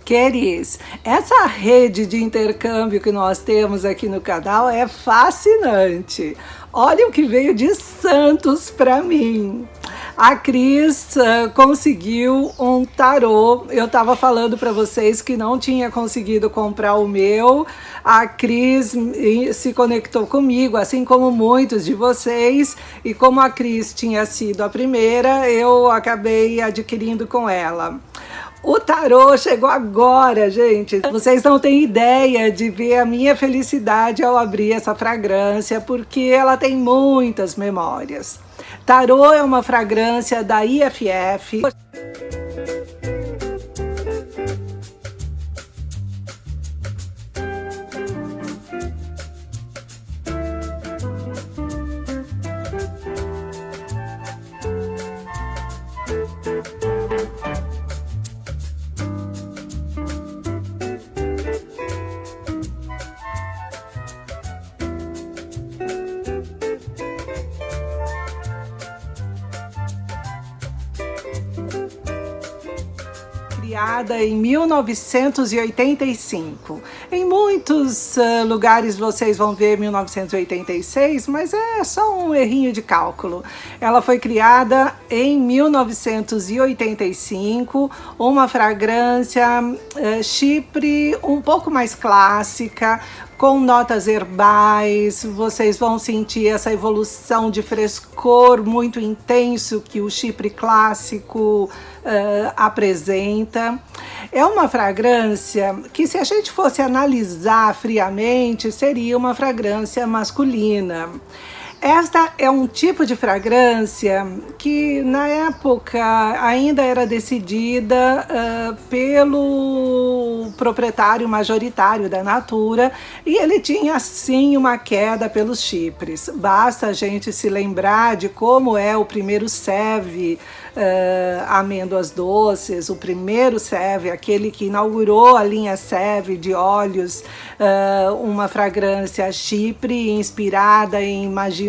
Queris, essa rede de intercâmbio que nós temos aqui no canal é fascinante. Olha o que veio de Santos para mim. A Cris conseguiu um tarô. Eu estava falando para vocês que não tinha conseguido comprar o meu. A Cris se conectou comigo, assim como muitos de vocês. E como a Cris tinha sido a primeira, eu acabei adquirindo com ela. O tarô chegou agora, gente. Vocês não têm ideia de ver a minha felicidade ao abrir essa fragrância, porque ela tem muitas memórias. Tarô é uma fragrância da IFF. Criada em 1985. Em muitos lugares vocês vão ver 1986, mas é só um errinho de cálculo. Ela foi criada em 1985, uma fragrância Chypre um pouco mais clássica, com notas herbais. Vocês vão sentir essa evolução de frescor muito intenso que o Chypre clássico apresenta. É uma fragrância que, se a gente fosse analisar friamente, seria uma fragrância masculina. Esta é um tipo de fragrância que na época ainda era decidida pelo proprietário majoritário da Natura, e ele tinha sim uma queda pelos chipres. Basta a gente se lembrar de como é o primeiro Sèvres amêndoas doces, o primeiro Sèvres, aquele que inaugurou a linha Sèvres de óleos, uma fragrância Chypre inspirada em Maginoire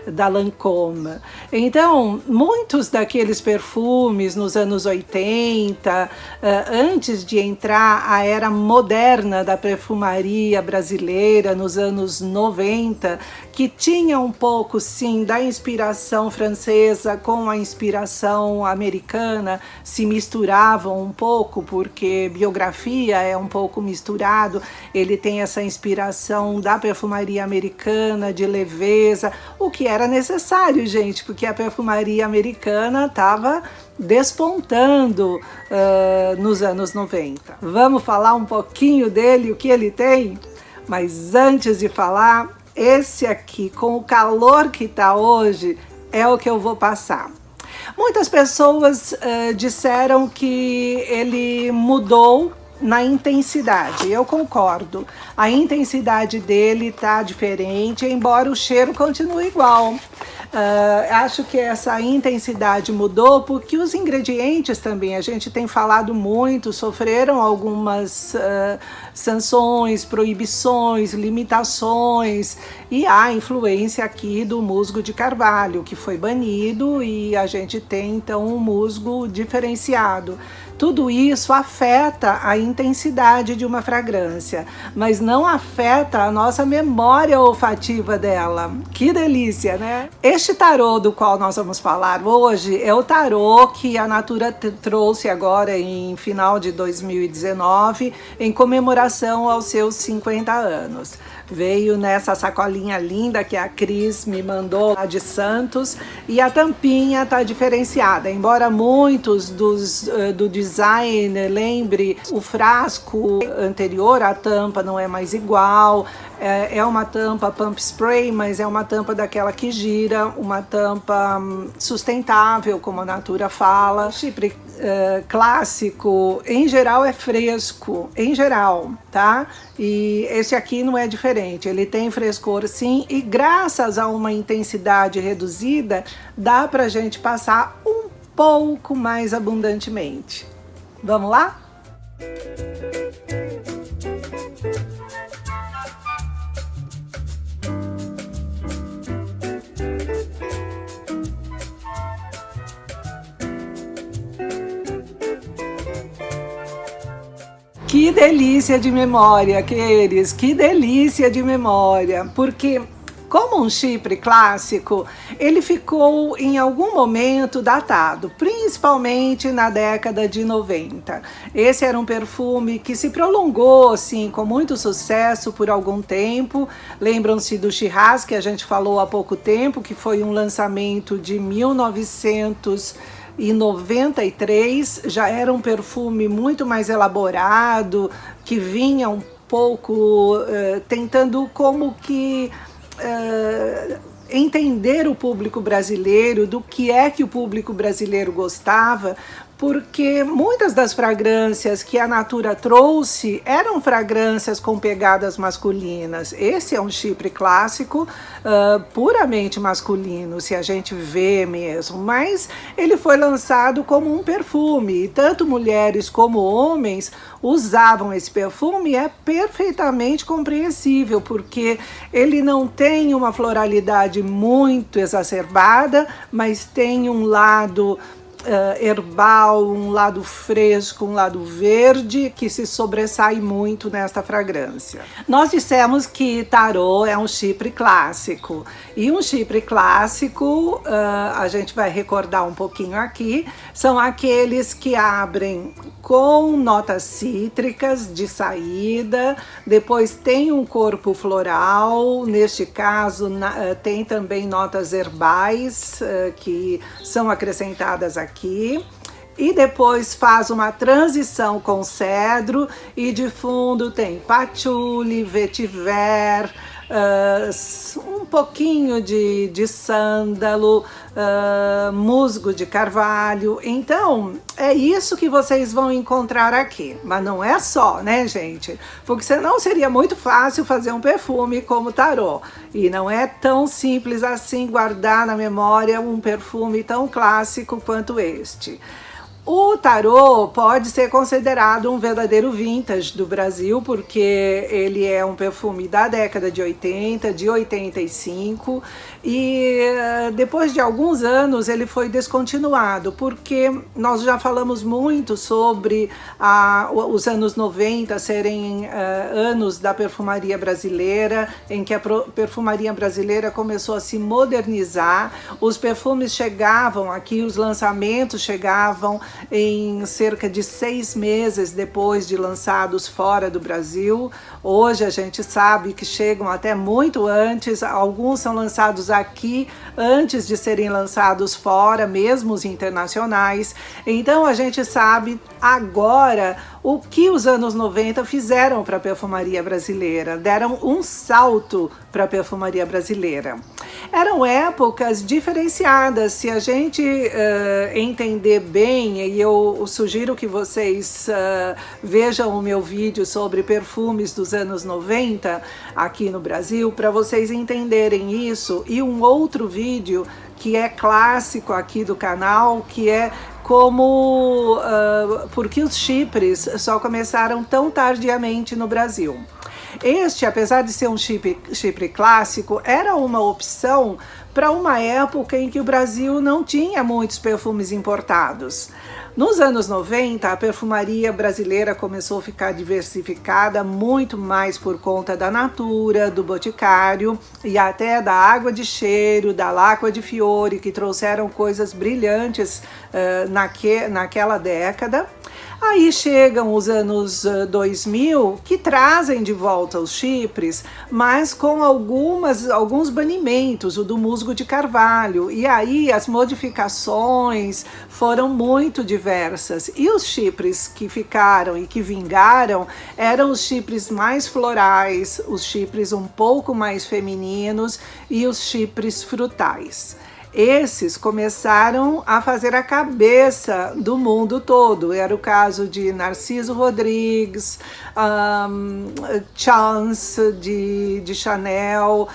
da Lancôme. Então, muitos daqueles perfumes nos anos 80, antes de entrar a era moderna da perfumaria brasileira nos anos 90, que tinha um pouco sim da inspiração francesa com a inspiração americana, se misturavam um pouco, porque biografia é um pouco misturado. Ele tem essa inspiração da perfumaria americana, de leveza, o que era necessário, gente, porque a perfumaria americana estava despontando nos anos 90. Vamos falar um pouquinho dele, o que ele tem? Mas antes de falar, esse aqui, com o calor que está hoje, é o que eu vou passar. Muitas pessoas disseram que ele mudou na intensidade. Eu concordo. A intensidade dele está diferente, embora o cheiro continue igual. Acho que essa intensidade mudou porque os ingredientes também, a gente tem falado muito, sofreram algumas sanções, proibições, limitações, e há influência aqui do musgo de carvalho, que foi banido, e a gente tem então um musgo diferenciado. Tudo isso afeta a intensidade de uma fragrância, mas não afeta a nossa memória olfativa dela. Que delícia, né? Este tarô do qual nós vamos falar hoje é o tarô que a Natura trouxe agora em final de 2019, em comemoração aos seus 50 anos. Veio nessa sacolinha linda que a Cris me mandou lá de Santos, e a tampinha tá diferenciada, embora muitos do design lembre o frasco anterior, a tampa não é mais igual. É uma tampa pump spray, mas é uma tampa daquela que gira, uma tampa sustentável, como a Natura fala. Chypre clássico, em geral, é fresco, em geral, tá? E esse aqui não é diferente, ele tem frescor sim, e graças a uma intensidade reduzida, dá pra gente passar um pouco mais abundantemente. Vamos lá? Que delícia de memória, Queires, que delícia de memória, porque como um chipre clássico, ele ficou em algum momento datado, principalmente na década de 90. Esse era um perfume que se prolongou assim, com muito sucesso por algum tempo. Lembram-se do Shiraz, que a gente falou há pouco tempo, que foi um lançamento de 1993, já era um perfume muito mais elaborado, que vinha um pouco tentando como que entender o público brasileiro, do que é que o público brasileiro gostava, porque muitas das fragrâncias que a Natura trouxe eram fragrâncias com pegadas masculinas. Esse é um chipre clássico, puramente masculino, se a gente vê mesmo, mas ele foi lançado como um perfume, e tanto mulheres como homens usavam esse perfume. É perfeitamente compreensível, porque ele não tem uma floralidade muito exacerbada, mas tem um lado herbal, um lado fresco, um lado verde que se sobressai muito nesta fragrância. Nós dissemos que Tarot é um chipre clássico, e um chipre clássico, a gente vai recordar um pouquinho aqui, são aqueles que abrem com notas cítricas de saída, depois tem um corpo floral, neste caso tem também notas herbais que são acrescentadas aqui, e depois faz uma transição com cedro, e de fundo tem patchouli, vetiver, um pouquinho de sândalo, musgo de carvalho. Então é isso que vocês vão encontrar aqui, mas não é só, né, gente? Porque senão seria muito fácil fazer um perfume como Tarot, e não é tão simples assim guardar na memória um perfume tão clássico quanto este. O Tarot pode ser considerado um verdadeiro vintage do Brasil, porque ele é um perfume da década de 80, de 85, e depois de alguns anos ele foi descontinuado, porque nós já falamos muito sobre os anos 90 serem anos da perfumaria brasileira, em que a perfumaria brasileira começou a se modernizar. Os perfumes chegavam aqui, os lançamentos chegavam em cerca de 6 meses depois de lançados fora do Brasil. Hoje a gente sabe que chegam até muito antes, alguns são lançados aqui antes de serem lançados fora, mesmo os internacionais. Então a gente sabe agora o que os anos 90 fizeram para a perfumaria brasileira, deram um salto para a perfumaria brasileira. Eram épocas diferenciadas. Se a gente entender bem, e eu sugiro que vocês vejam o meu vídeo sobre perfumes dos anos 90 aqui no Brasil, para vocês entenderem isso, e um outro vídeo que é clássico aqui do canal, que é porque os chipres só começaram tão tardiamente no Brasil. Este, apesar de ser um chipre clássico, era uma opção para uma época em que o Brasil não tinha muitos perfumes importados. Nos anos 90, a perfumaria brasileira começou a ficar diversificada muito mais por conta da Natura, do Boticário e até da Água de Cheiro, da L'acqua di Fiori, que trouxeram coisas brilhantes naquela década. Aí chegam os anos 2000, que trazem de volta os chipres, mas com alguns banimentos, o do musgo de carvalho, e aí as modificações foram muito diversas, e os chipres que ficaram e que vingaram eram os chipres mais florais, os chipres um pouco mais femininos e os chipres frutais. Esses começaram a fazer a cabeça do mundo todo. Era o caso de Narciso Rodrigues, Chance de Chanel,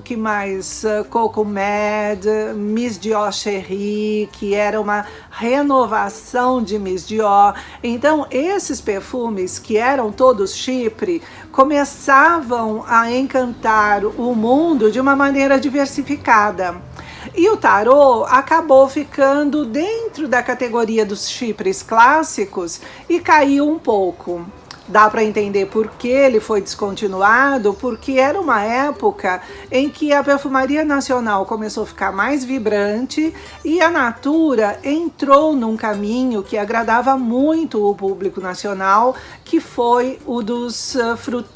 que mais? Coco Mad, Miss Dior Cherie, que era uma renovação de Miss Dior. Então, esses perfumes, que eram todos chipre, começavam a encantar o mundo de uma maneira diversificada. E o tarô acabou ficando dentro da categoria dos chipres clássicos e caiu um pouco. Dá para entender por que ele foi descontinuado, porque era uma época em que a perfumaria nacional começou a ficar mais vibrante e a Natura entrou num caminho que agradava muito o público nacional, que foi o dos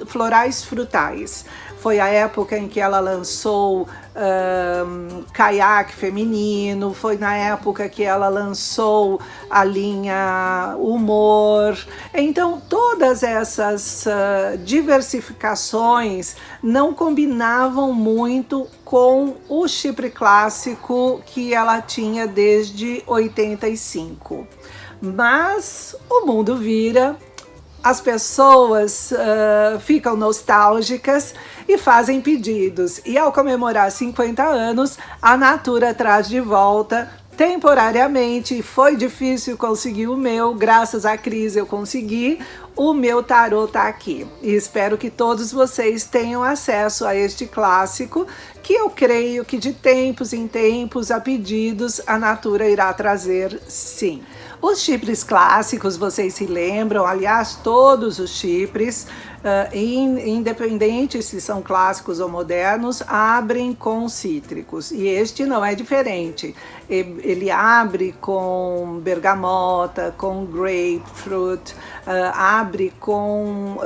florais frutais. Foi a época em que ela lançou caiaque feminino, foi na época que ela lançou a linha Humor. Então, todas essas diversificações não combinavam muito com o chipre clássico que ela tinha desde 85. Mas o mundo vira, as pessoas ficam nostálgicas e fazem pedidos. E ao comemorar 50 anos, a Natura traz de volta, temporariamente. Foi difícil conseguir o meu, graças à Cris eu consegui. O meu tarô tá aqui. E espero que todos vocês tenham acesso a este clássico, que eu creio que de tempos em tempos, a pedidos, a Natura irá trazer sim. Os chipres clássicos, vocês se lembram, aliás, todos os chipres, independente se são clássicos ou modernos, abrem com cítricos. E este não é diferente. Ele abre com bergamota, com grapefruit, abre com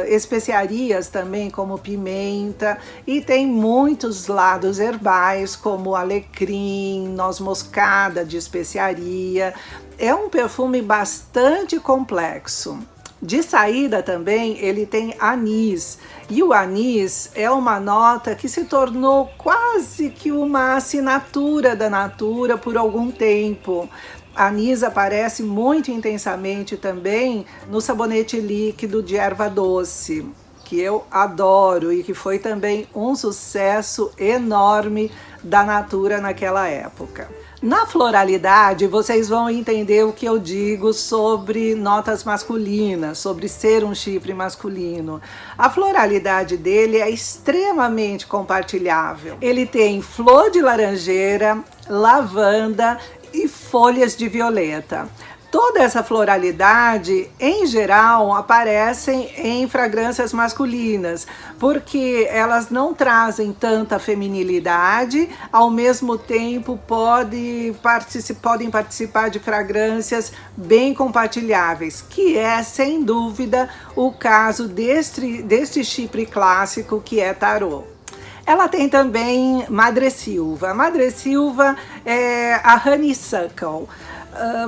especiarias também, como pimenta, e tem muitos lados herbais, como alecrim, noz moscada de especiaria. É um perfume bastante complexo. De saída também ele tem anis, e o anis é uma nota que se tornou quase que uma assinatura da Natura por algum tempo. Anis aparece muito intensamente também no sabonete líquido de erva doce, que eu adoro e que foi também um sucesso enorme da Natura naquela época. Na floralidade, vocês vão entender o que eu digo sobre notas masculinas, sobre ser um chipre masculino. A floralidade dele é extremamente compartilhável. Ele tem flor de laranjeira, lavanda e folhas de violeta. Toda essa floralidade, em geral, aparecem em fragrâncias masculinas, porque elas não trazem tanta feminilidade, ao mesmo tempo podem participar de fragrâncias bem compartilháveis, que é, sem dúvida, o caso deste chipre clássico que é tarô. Ela tem também madressilva. Madressilva é a honeysuckle.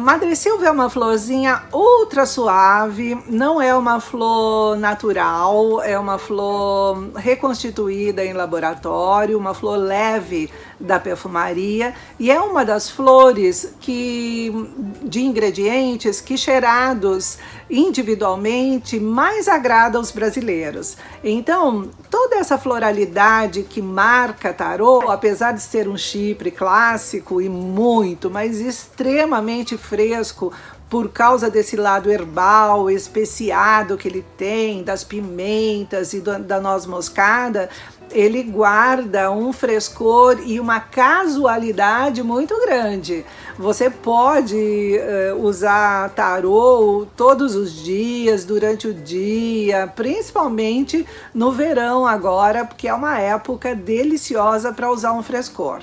Madressilva é uma florzinha ultra suave, não é uma flor natural, é uma flor reconstituída em laboratório, uma flor leve da perfumaria, e é uma das flores de ingredientes que, cheirados individualmente, mais agrada aos brasileiros. Então, toda essa floralidade que marca tarô, apesar de ser um chipre clássico e muito, mas extremamente fresco, por causa desse lado herbal, especiado que ele tem, das pimentas e da noz moscada, ele guarda um frescor e uma casualidade muito grande. Você pode usar tarô todos os dias, durante o dia, principalmente no verão agora, porque é uma época deliciosa para usar um frescor.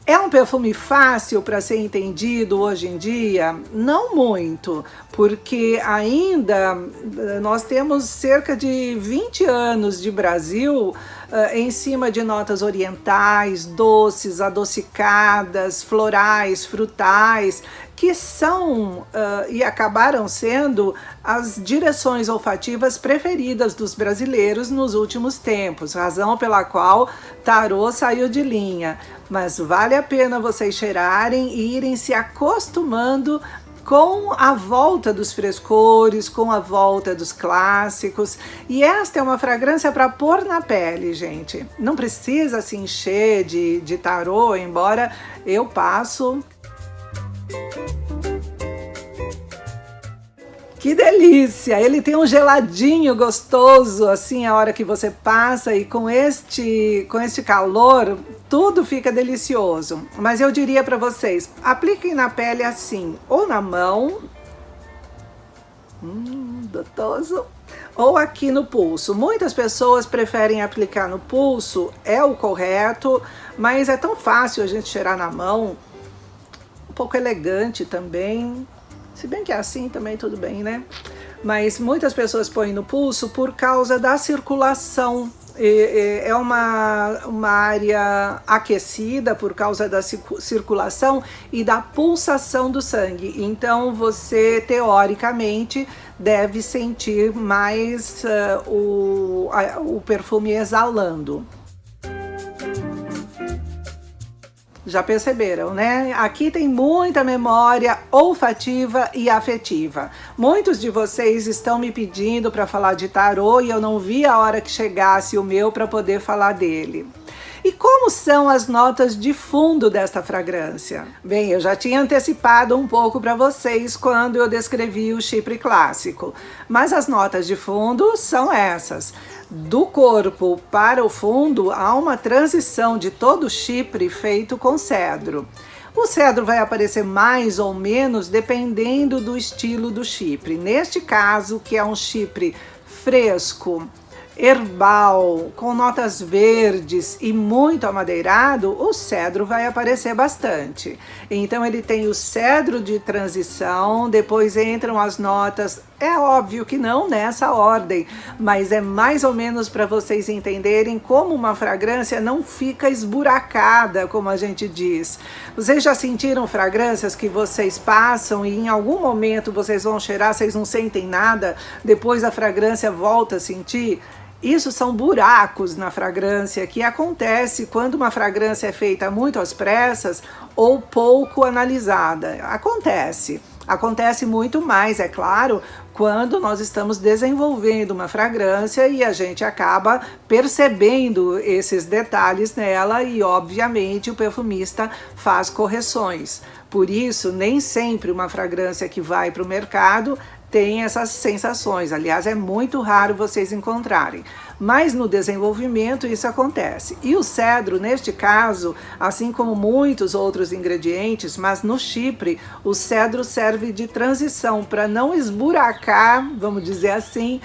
É um perfume fácil para ser entendido hoje em dia? Não muito, porque ainda nós temos cerca de 20 anos de Brasil em cima de notas orientais, doces, adocicadas, florais, frutais, que são e acabaram sendo as direções olfativas preferidas dos brasileiros nos últimos tempos, razão pela qual tarô saiu de linha. Mas vale a pena vocês cheirarem e irem se acostumando com a volta dos frescores, com a volta dos clássicos. E esta é uma fragrância para pôr na pele, gente. Não precisa se encher de tarô, embora eu passo Que delícia! Ele tem um geladinho gostoso, assim, a hora que você passa, e com este calor, tudo fica delicioso. Mas eu diria para vocês, apliquem na pele assim, ou na mão, gostoso, ou aqui no pulso. Muitas pessoas preferem aplicar no pulso, é o correto, mas é tão fácil a gente cheirar na mão, um pouco elegante também. Se bem que é assim também tudo bem, né? Mas muitas pessoas põem no pulso por causa da circulação. É uma área aquecida por causa da circulação e da pulsação do sangue. Então você, teoricamente, deve sentir mais o perfume exalando. Já perceberam, né? Aqui tem muita memória olfativa e afetiva. Muitos de vocês estão me pedindo para falar de tarô e eu não vi a hora que chegasse o meu para poder falar dele. E como são as notas de fundo desta fragrância? Bem, eu já tinha antecipado um pouco para vocês quando eu descrevi o chipre clássico, mas as notas de fundo são essas. Do corpo para o fundo, há uma transição de todo o chipre feito com cedro. O cedro vai aparecer mais ou menos dependendo do estilo do chipre. Neste caso, que é um chipre fresco, herbal, com notas verdes e muito amadeirado, o cedro vai aparecer bastante. Então ele tem o cedro de transição, depois entram as notas, é óbvio que não nessa ordem, mas é mais ou menos para vocês entenderem como uma fragrância não fica esburacada, como a gente diz. Vocês já sentiram fragrâncias que vocês passam e em algum momento vocês vão cheirar, vocês não sentem nada, depois a fragrância volta a sentir? Isso são buracos na fragrância que acontece quando uma fragrância é feita muito às pressas ou pouco analisada. Acontece muito mais, é claro, quando nós estamos desenvolvendo uma fragrância e a gente acaba percebendo esses detalhes nela e, obviamente, o perfumista faz correções. Por isso, nem sempre uma fragrância que vai para o mercado tem essas sensações. Aliás, é muito raro vocês encontrarem. Mas no desenvolvimento isso acontece. E o cedro, neste caso, assim como muitos outros ingredientes, mas no chipre, o cedro serve de transição para não esburacar, vamos dizer assim,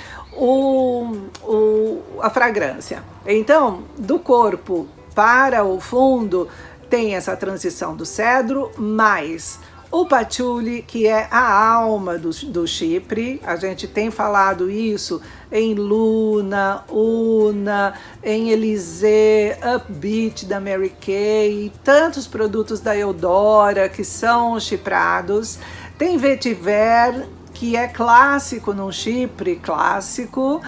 a fragrância. Então, do corpo para o fundo, tem essa transição do cedro, mais o patchouli, que é a alma do chipre. A gente tem falado isso em Luna, Una, em Elysée, Upbeat da Mary Kay, tantos produtos da Eudora que são chiprados. Tem vetiver, que é clássico num chipre clássico.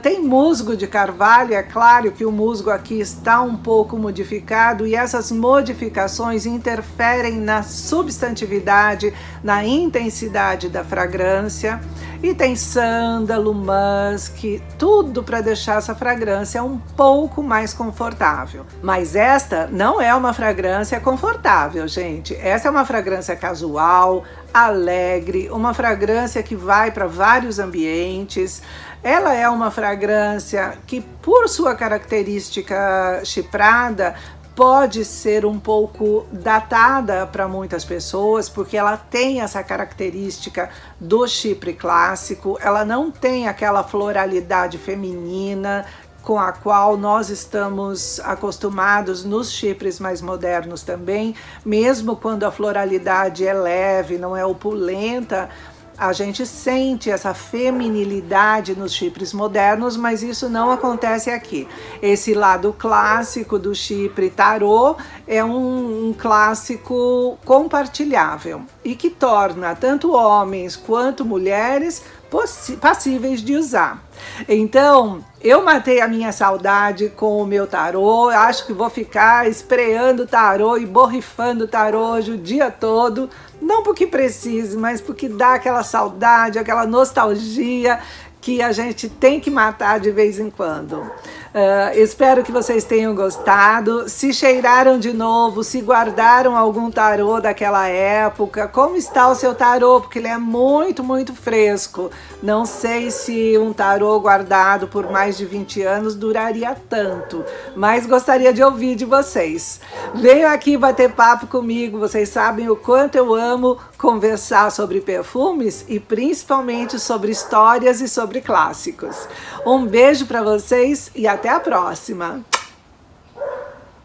Tem musgo de carvalho, é claro que o musgo aqui está um pouco modificado e essas modificações interferem na substantividade, na intensidade da fragrância. E tem sândalo, musk, tudo para deixar essa fragrância um pouco mais confortável. Mas esta não é uma fragrância confortável, gente. Essa é uma fragrância casual, alegre, uma fragrância que vai para vários ambientes. Ela é uma fragrância que, por sua característica chiprada, pode ser um pouco datada para muitas pessoas, porque ela tem essa característica do chipre clássico, ela não tem aquela floralidade feminina com a qual nós estamos acostumados nos chipres mais modernos também, mesmo quando a floralidade é leve, não é opulenta. A gente sente essa feminilidade nos chipres modernos, mas isso não acontece aqui. Esse lado clássico do chipre tarô é um clássico compartilhável e que torna tanto homens quanto mulheres passíveis de usar. Então, eu matei a minha saudade com o meu tarô. Acho que vou ficar espreando tarô e borrifando tarô hoje o dia todo. Não porque precise, mas porque dá aquela saudade, aquela nostalgia que a gente tem que matar de vez em quando. Espero que vocês tenham gostado. Se cheiraram de novo, se guardaram algum tarô daquela época, como está o seu tarô? Porque ele é muito, muito fresco. Não sei se um tarô guardado por mais de 20 anos duraria tanto, mas gostaria de ouvir de vocês. Venham aqui bater papo comigo, vocês sabem o quanto eu amo conversar sobre perfumes e principalmente sobre histórias e sobre clássicos. Um beijo para vocês e até a próxima!